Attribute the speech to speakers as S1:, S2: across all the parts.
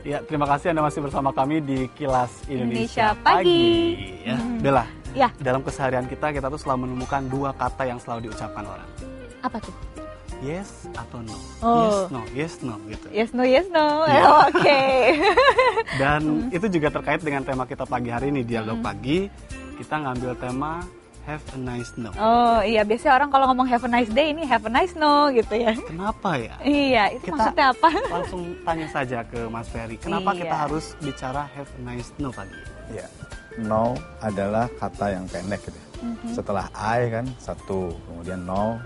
S1: Ya, terima kasih Anda masih bersama kami di Kilas
S2: Indonesia Pagi.
S1: Ya, Bella,
S2: Ya.
S1: dalam keseharian kita tuh selalu menemukan dua kata yang selalu diucapkan orang.
S2: Apa tuh?
S1: Yes atau no.
S2: Oh.
S1: Yes no gitu.
S2: Yes, no, yes, no.
S1: Iya.
S2: Oke.
S1: Dan itu juga terkait dengan tema kita pagi hari ini, Dialog Pagi. Kita ngambil tema Have a nice no.
S2: Oh iya, biasanya orang kalau ngomong have a nice day, ini have a nice no gitu ya.
S1: Kenapa ya?
S2: Iya, itu
S1: Kita
S2: maksudnya apa?
S1: Langsung tanya saja ke Mas Ferry, kenapa
S2: Iya.
S1: kita harus bicara have a nice no pagi?
S3: Ya, no adalah kata yang pendek gitu. Setelah I kan 1, kemudian no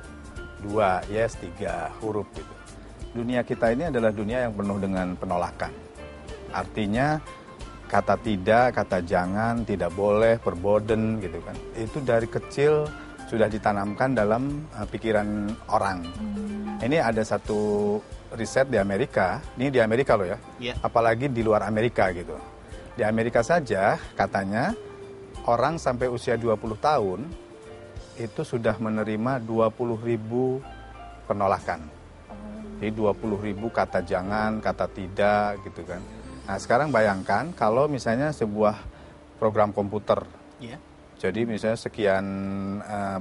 S3: 2, yes 3 huruf gitu. Dunia kita ini adalah dunia yang penuh dengan penolakan. Artinya kata tidak, kata jangan, tidak boleh, verboten gitu kan. Itu dari kecil sudah ditanamkan dalam pikiran orang. Ini ada satu riset di Amerika, ini di Amerika loh ya.
S1: Iya.
S3: Apalagi di luar Amerika gitu. Di Amerika saja katanya orang sampai usia 20 tahun itu sudah menerima 20.000 penolakan. Jadi 20.000 kata jangan, kata tidak gitu kan. Nah sekarang bayangkan kalau misalnya sebuah program komputer,
S1: Iya.
S3: jadi misalnya sekian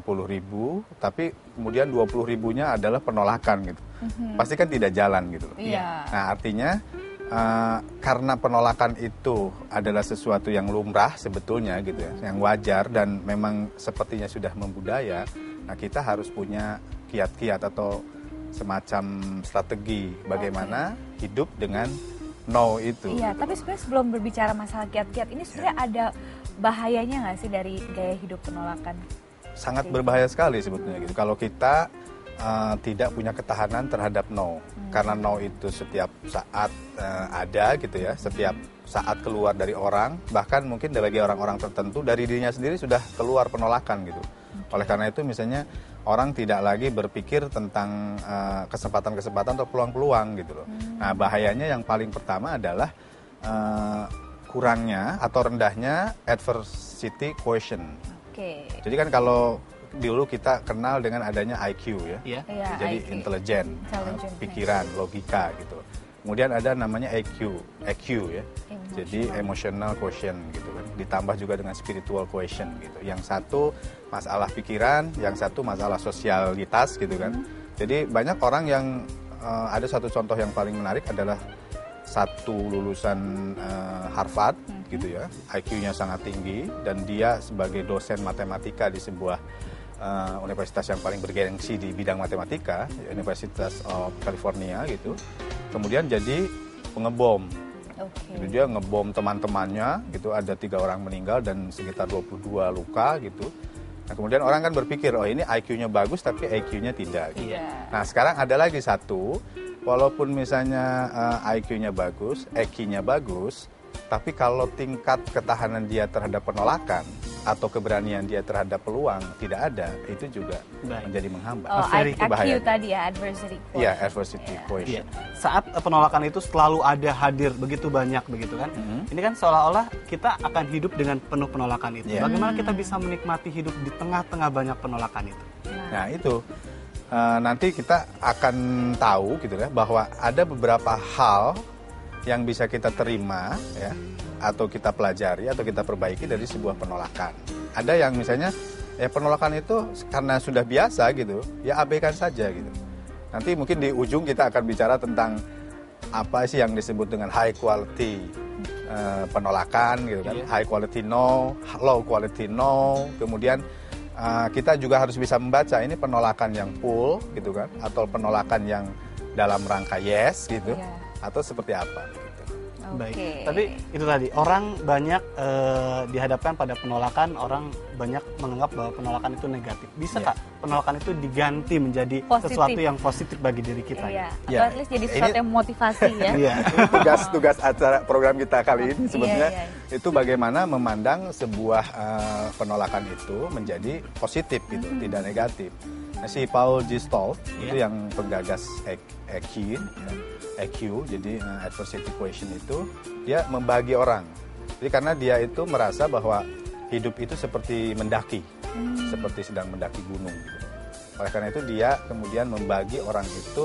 S3: puluh ribu, tapi kemudian 20.000-nya adalah penolakan gitu, pasti kan tidak jalan gitu loh.
S2: Iya.
S3: Nah artinya karena penolakan itu adalah sesuatu yang lumrah sebetulnya gitu ya, yang wajar dan memang sepertinya sudah membudaya. Nah kita harus punya kiat-kiat atau semacam strategi bagaimana hidup dengan no itu.
S2: Iya, tapi sebenarnya sebelum berbicara masalah kiat-kiat ini sebenarnya ada bahayanya nggak sih dari gaya hidup penolakan?
S3: Sangat berbahaya sekali sebetulnya gitu. Kalau kita tidak punya ketahanan terhadap no, karena no itu setiap saat ada gitu ya, setiap saat keluar dari orang, bahkan mungkin bagi orang-orang tertentu dari dirinya sendiri sudah keluar penolakan gitu. Oleh karena itu misalnya orang tidak lagi berpikir tentang kesempatan-kesempatan atau peluang-peluang gitu loh. Nah bahayanya yang paling pertama adalah kurangnya atau rendahnya adversity quotient.
S2: Oke.
S3: Jadi kan kalau dulu kita kenal dengan adanya IQ ya,
S1: Iya.
S2: Iya,
S3: jadi
S2: IQ.
S3: intelijen, pikiran, logika gitu. Kemudian ada namanya EQ ya, jadi emotional quotient gitu kan. Ditambah juga dengan spiritual quotient gitu. Yang satu masalah pikiran, yang satu masalah sosialitas gitu kan. Jadi banyak orang yang ada satu contoh yang paling menarik adalah satu lulusan Harvard gitu ya, IQ-nya sangat tinggi dan dia sebagai dosen matematika di sebuah universitas yang paling bergengsi di bidang matematika, Universitas of California gitu. Kemudian jadi pengebom.
S2: Oke.
S3: Jadi dia ngebom teman-temannya gitu, ada 3 orang meninggal dan sekitar 22 luka gitu. Nah kemudian orang kan berpikir, oh ini IQ-nya bagus tapi IQ-nya tidak gitu.
S2: Iya.
S3: Nah sekarang ada lagi satu, walaupun misalnya IQ-nya bagus, EQ-nya bagus, tapi kalau tingkat ketahanan dia terhadap penolakan atau keberanian dia terhadap peluang tidak ada, itu juga menjadi menghambat.
S2: Oh,
S1: Mas Ferry,
S2: IQ
S3: bahaya.
S2: tadi ya, adversity quotient.
S3: Iya, adversity
S1: Iya.
S3: quotient.
S1: Saat penolakan itu selalu ada hadir begitu banyak begitu kan. Ini kan seolah-olah kita akan hidup dengan penuh penolakan itu.
S3: Iya.
S1: Bagaimana kita bisa menikmati hidup di tengah-tengah banyak penolakan itu?
S3: Nah itu nanti kita akan tahu gitu ya bahwa ada beberapa hal yang bisa kita terima ya atau kita pelajari atau kita perbaiki dari sebuah penolakan. Ada yang misalnya ya penolakan itu karena sudah biasa gitu ya abaikan saja gitu. Nanti mungkin di ujung kita akan bicara tentang apa sih yang disebut dengan high quality penolakan gitu kan.
S1: Iya.
S3: High quality no, low quality no. Kemudian kita juga harus bisa membaca ini penolakan yang full gitu kan atau penolakan yang dalam rangka yes gitu atau seperti apa gitu.
S1: Baik,
S2: Oke.
S1: tapi itu tadi orang banyak dihadapkan pada penolakan, orang banyak menganggap bahwa penolakan itu negatif. Bisa
S3: Iya.
S1: Kak penolakan itu diganti menjadi
S2: Positif.
S1: sesuatu yang positif bagi diri kita?
S2: Iya.
S3: Ya,
S2: Atau at least jadi sesuatu
S3: ini-
S2: yang memotivasi ya.
S1: Iya.
S3: Tugas acara program kita kali ini sebetulnya
S2: Iya.
S3: itu bagaimana memandang sebuah penolakan itu menjadi positif gitu, tidak negatif. Nah, si Paul Gestalt itu yang penggagas EQ, jadi adversity quotient itu dia membagi orang. Jadi karena dia itu merasa bahwa hidup itu seperti mendaki, seperti sedang mendaki gunung gitu. Oleh karena itu dia kemudian membagi orang itu